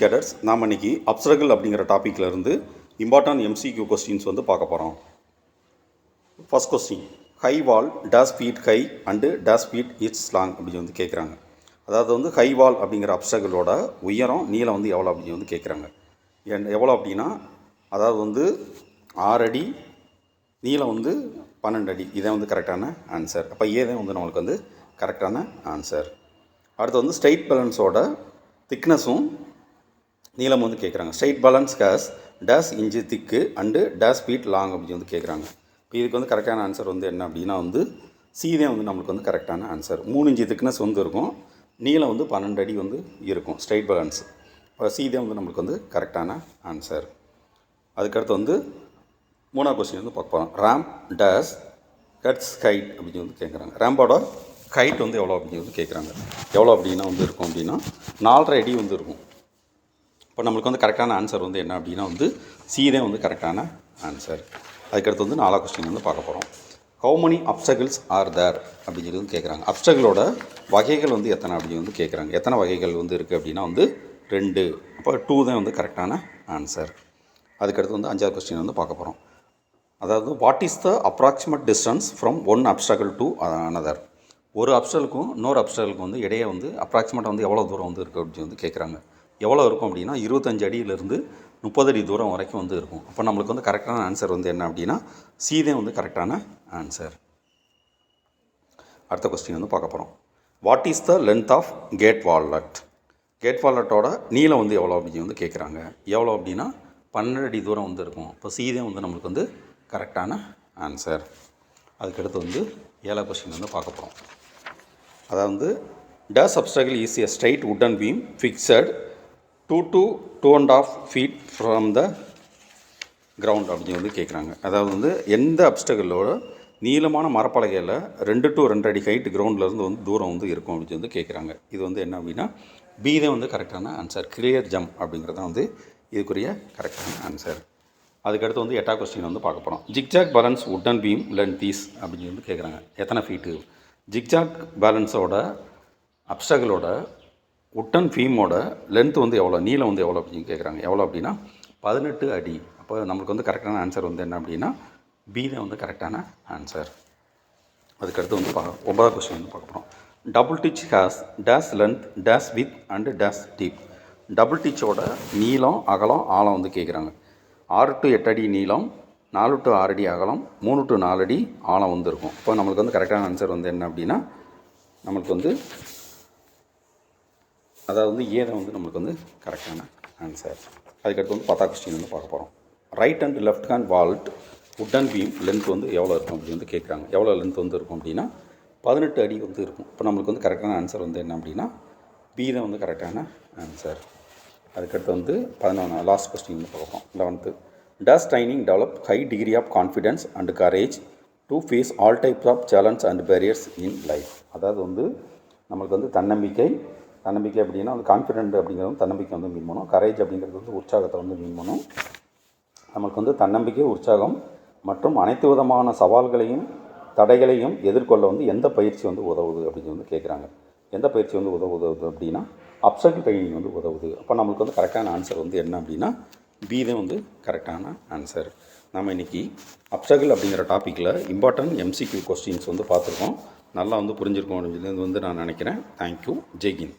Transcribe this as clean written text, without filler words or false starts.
Cadres, நாம் இன்றைக்கி அப்ஸ்ட்ரகிள் அப்படிங்கிற டாப்பிக்கில் இருந்து இம்பார்ட்டன்ட் எம்சிக்யூ கொஸ்டின்ஸ் வந்து பார்க்க போகிறோம். First question, high wall days feed high and dash feet it's long அப்படின்னு வந்து கேட்குறாங்க. அதாவது வந்து ஹை வால் அப்படிங்கிற அப்ஸ்ட்ரகிளோட உயரம் நீளம் வந்து எவ்வளோ அப்படின்னு வந்து கேட்குறாங்க. எவ்வளோ அப்படின்னா, அதாவது வந்து 6 அடி, நீளம் வந்து 12 அடி. இதை வந்து கரெக்டான ஆன்சர். அப்போ ஏதான் வந்து நம்மளுக்கு வந்து கரெக்டான ஆன்சர். அடுத்து வந்து ஸ்ட்ரைட் பேலன்ஸோட திக்னஸும் நீளம் வந்து கேட்குறாங்க. Straight balance case dash inch thick and dash feet long அப்படின்னு வந்து கேட்குறாங்க. இப்போ இதுக்கு வந்து கரெக்டான ஆன்சர் வந்து என்ன அப்படின்னா வந்து சீதே வந்து நம்மளுக்கு வந்து கரெக்டான ஆன்சர். 3 இன்ச்சு திக்னஸ் வந்து இருக்கும், நீளம் வந்து 12 அடி வந்து இருக்கும் ஸ்ட்ரைட் பேலன்ஸ். இப்போ சீதே வந்து நம்மளுக்கு வந்து கரெக்டான ஆன்சர். அதுக்கடுத்து வந்து 3ஆவது கொஸ்டின் வந்து பார்க்க போகிறோம். ரேம்ப் டேஸ் கட்ஸ் ஹைட் அப்படின்னு வந்து கேட்குறாங்க. ரேம்போட ஹைட் வந்து எவ்வளோ அப்படின்னு வந்து கேட்குறாங்க. எவ்வளோ அப்படின்னா வந்து இருக்கும் அப்படின்னா 4.5 அடி வந்து இருக்கும். இப்போ நம்மளுக்கு வந்து கரெக்டான ஆன்சர் வந்து என்ன அப்படின்னா வந்து சீதே வந்து கரெக்டான ஆன்சர். அதுக்கடுத்து வந்து 4ஆவது கொஸ்டின் வந்து பார்க்க போகிறோம். ஹவு மெனி அப்ஸ்ட்ரகிள்ஸ் ஆர் தேர் அப்படின்னு சொல்லி வந்து கேட்குறாங்க. அப்ஸ்ட்ரகிளோட வகைகள் வந்து எத்தனை அப்படின்னு வந்து கேட்குறாங்க. எத்தனை வகைகள் வந்து இருக்குது அப்படின்னா வந்து 2. அப்போ 2 தான் வந்து கரெக்டான ஆன்சர். அதுக்கடுத்து வந்து 5ஆவது கொஸ்டின் வந்து பார்க்க போகிறோம். அதாவது what is the approximate distance from one obstacle to another. ஒரு அப்ஸ்ட்ரகிளுக்கும் இன்னொரு அப்ஸ்ட்ரகிளுக்கும் வந்து இடையே வந்து அப்ராக்சிமேட்டாக வந்து எவ்வளோ தூரம் வந்து இருக்குது அப்படின்னு வந்து கேட்குறாங்க. எவ்வளோ இருக்கும் அப்படின்னா 25 அடியிலிருந்து 30 அடி தூரம் வரைக்கும் வந்து இருக்கும். அப்போ நம்மளுக்கு வந்து கரெக்டான ஆன்சர் வந்து என்ன அப்படின்னா சீதே வந்து கரெக்டான ஆன்சர். அடுத்த கொஸ்டின் வந்து பார்க்க போகிறோம். What is the length of cat walnut. Cat வால்நட்டோட நீளம் வந்து எவ்வளோ அப்படின்னு வந்து கேட்குறாங்க. எவ்வளோ அப்படின்னா 12 அடி தூரம் வந்து இருக்கும். இப்போ சீதே வந்து நம்மளுக்கு வந்து கரெக்டான ஆன்சர். அதுக்கடுத்து வந்து 7ஆவது கொஸ்டின் வந்து பார்க்க போகிறோம். அதாவது this obstacle is a straight wooden beam fixed 2 to 2.5 feet from the ground அப்படின்னு வந்து கேட்குறாங்க. அதாவது வந்து எந்த அப்ஸ்ட்ரகிளோட நீளமான மரப்பலகையில் 2 to 2 அடி ஹைட் கிரவுண்ட்லேருந்து வந்து தூரம் வந்து இருக்கும் அப்படின்னு வந்து கேட்குறாங்க. இது வந்து என்ன அப்படின்னா பி தான் வந்து கரெக்டான ஆன்சர். கிளியர் ஜம்ப் அப்படிங்கிறது தான் வந்து இதுக்குரிய கரெக்டான ஆன்சர். அதுக்கடுத்து வந்து 8ஆவது கொஸ்டின் வந்து பார்க்க போகிறோம். Zigzag balance wooden beam length is அப்படின்னு வந்து கேட்குறாங்க. எத்தனை ஃபீட்டு. ஜிக்ஜாக் பேலன்ஸோட அப்ஸ்ட்ரகிளோட வுட்டன் பீமோட லென்த் வந்து எவ்வளோ, நீளம் வந்து எவ்வளோ அப்படின்னு கேட்குறாங்க. எவ்வளோ அப்படின்னா 18 அடி. அப்போ நம்மளுக்கு வந்து கரெக்டான ஆன்சர் வந்து என்ன அப்படின்னா பி தான் வந்து கரெக்டான ஆன்சர். அதுக்கடுத்து வந்து 9ஆவது கொஸ்டின் வந்து பார்க்க போகிறோம். Double ditch has this length this width and this deep. டபுள் டிச்சோட நீளம் அகலம் ஆழம் வந்து கேட்குறாங்க. 6 to 8 அடி நீளம், 4 to 6 அடி அகலம், 3 to 4 அடி ஆழம் வந்து இருக்கும். இப்போ நம்மளுக்கு வந்து கரெக்டான ஆன்சர் வந்து என்ன அப்படின்னா நம்மளுக்கு வந்து அதாவது வந்து ஏதை வந்து நம்மளுக்கு வந்து கரெக்டான ஆன்சர். அதுக்கடுத்து வந்து 10ஆவது கொஸ்டின் வந்து பார்க்க போகிறோம். Right and left hand vault wooden beam length வந்து எவ்வளோ இருக்கும் அப்படின்னு வந்து கேட்குறாங்க. எவ்வளோ லென்த் வந்து இருக்கும் அப்படின்னா 18 அடி வந்து இருக்கும். இப்போ நம்மளுக்கு வந்து கரெக்டான ஆன்சர் வந்து என்ன அப்படின்னா பி தான் வந்து கரெக்டான ஆன்சர். அதுக்கடுத்து வந்து 11 லாஸ்ட் கொஸ்டின் வந்து பார்ப்போம். 11th, does training develop high degree of confidence and courage to face all types of challenge and barriers in life. அதாவது வந்து நம்மளுக்கு வந்து தன்னம்பிக்கை அப்படின்னா வந்து கான்ஃபிடென்ட் அப்படிங்கிறது தன்னம்பிக்கை வந்து மீன் பண்ணும். கரேஜ் அப்படிங்கிறது வந்து உற்சாகத்தை வந்து மீன் பண்ணும். நம்மளுக்கு வந்து தன்னம்பிக்கை, உற்சாகம் மற்றும் அனைத்து விதமான சவால்களையும் தடைகளையும் எதிர்கொள்ள வந்து எந்த பயிற்சி வந்து உதவுது அப்படின்னு வந்து கேட்குறாங்க. எந்த பயிற்சி வந்து உதவுது அப்படின்னா அப்ஸ்ட்ரகிள் ட்ரைனிங் வந்து உதவுது. அப்போ நம்மளுக்கு வந்து கரெக்டான ஆன்சர் வந்து என்ன அப்படின்னா பி தான் வந்து கரெக்டான ஆன்சர். நம்ம இன்றைக்கி அப்ஸ்ட்ரகிள் அப்படிங்கிற டாப்பிக்கில் இம்பார்ட்டன்ட் எம்சிக்யூ கொஸ்டின்ஸ் வந்து பார்த்துருக்கோம். நல்லா வந்து புரிஞ்சிருக்கோம் அப்படின்னு வந்து நான் நினைக்கிறேன். தேங்க்யூ. ஜெய் ஹிந்த்.